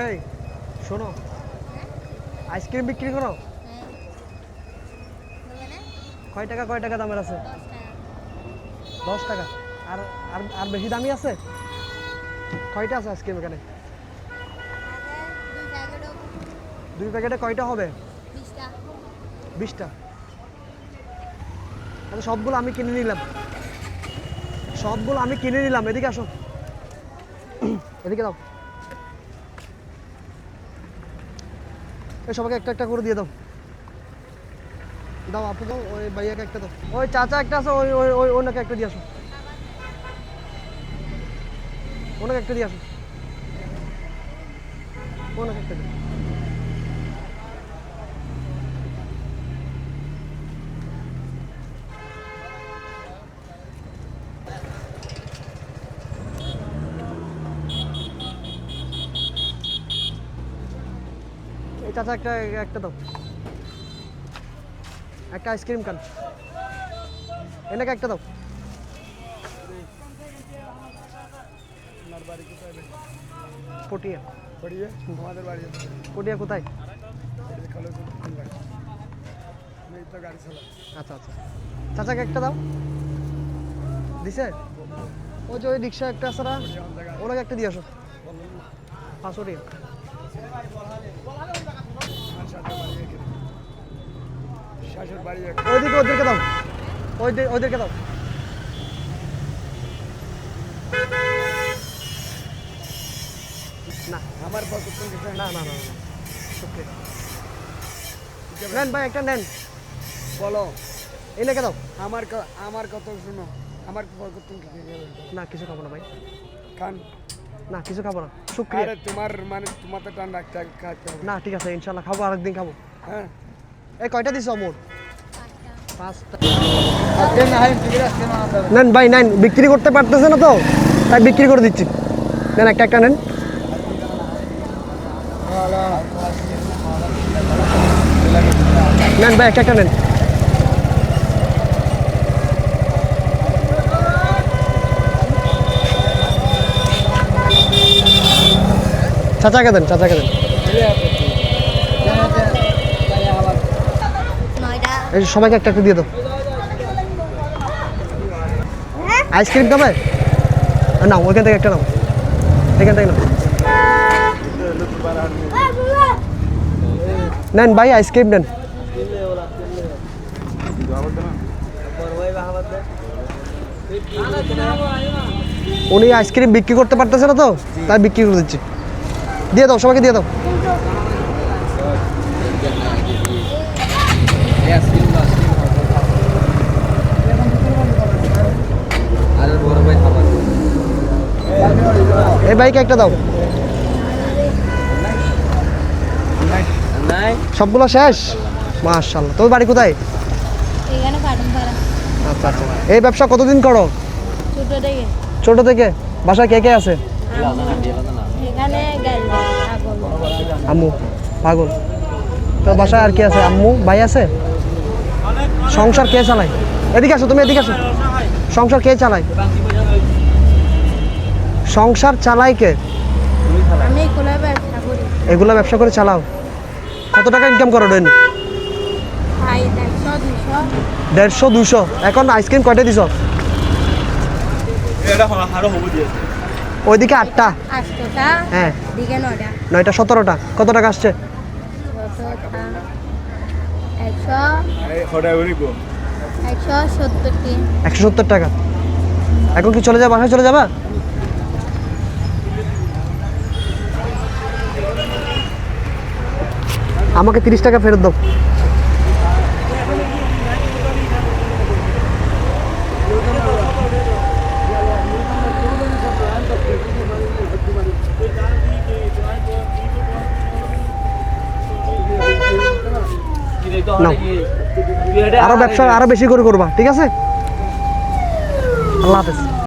এই শোনো, আইসক্রিম বিক্রি করো? কয় টাকা দামের আছে? 10 টাকা। আর আর আর বেশি দামি আছে? কয়টা আছে আইসক্রিম এখানে? 2 প্যাকেটে কয়টা হবে? 20টা। আচ্ছা, সবগুলো আমি কিনে নিলাম। এদিকে আসো, এদিকে দাও। এই সবাইকে একটা একটা করে দিয়ে দাও। দাও আপু, দাও ওই ভাইয়াকে একটা দাও। ওই চাচা একটা আছে, ওই ওই ওই ওনাকে একটা দিয়ে আসো। ওনাকে একটা দিয়ে আসো। ওনাকে একটা দিও। এই চাচা একটা দাও। একটা আইসক্রিম খান। এনাকে একটা দাও। পটিয়া। আমাদের বাড়ি পটিয়া কোথায়? গাড়ি চালা। আচ্ছা আচ্ছা, চাচাকে একটা দাও। দিছে? ওই যে ওই রিক্সা একটা আছে না, ওনাকে একটা দিয়ে আসো। 500 টাকা। ওদেরকে দাও। ওদেরকে দাও। না আমার না না না, নেন ভাই, একটা নেন। বলো, এনাকে দাও। আমার কথা শুনো, আমার না কিছু খাবো না ভাই, খান। না কিছু খাবো না, শুক্রিয়া। তোমার তো টান রাখতে হবে না ঠিক আছে, ইনশাল্লাহ খাবো, আরেকদিন খাবো। হ্যাঁ। এই কয়টা দিছো মোট? 5টা। নেন ভাই, নেন। বিক্রি করতে পারতেছে না তো, তাই বিক্রি করে দিচ্ছি। নেন, একটা নেন। নেন ভাই, একটা নেন। চাচাকে দেন। এই সবাইকে একটা দিয়ে দাও। আইসক্রিম খাবে? নাও, ওইখান থেকে একটা নাও। এখান থেকে নাও। নেন ভাই, আইসক্রিম নেন। উনি আইসক্রিম বিক্রি করতে পারতেছে না তো, তাই বিক্রি করে দিচ্ছি। দিয়ে দাও, সবাইকে দিয়ে দাও। এই বাইকে একটা দাও। সবগুলো শেষ? মাশাআল্লাহ। তোর বাড়ি কোথায়? এখানে পাটনপাড়া। আচ্ছা আচ্ছা। এই ব্যবসা কতদিন করো? ছোট থেকে। বাসায় কে কে আছে? এখানে আম্মু পাগল। তো বাসায় আর কি আছে? আম্মু, ভাই আছে? সংসার কে চালায়? এদিকে আসো, তুমি এদিকে আসো। সংসার কে চালায়? সংসার চালায় কে? আমি ব্যবসা করি। এগুলা ব্যবসা করে চালাও? কত টাকা ইনকাম করো ডেইলি? 150 200। এখন আইসক্রিম কয়টা দিছ? ওইদিকে 8টা। হ্যাঁ, 9টা 17টা। কত টাকা আসছে? 170 টাকা। এখন কি চলে যাবা? বাসায় চলে যাবা? আমাকে 30 টাকা ফেরত দাও। আরো ব্যবসা আরো বেশি করে করবা, ঠিক আছে? আল্লাহ হাফেজ।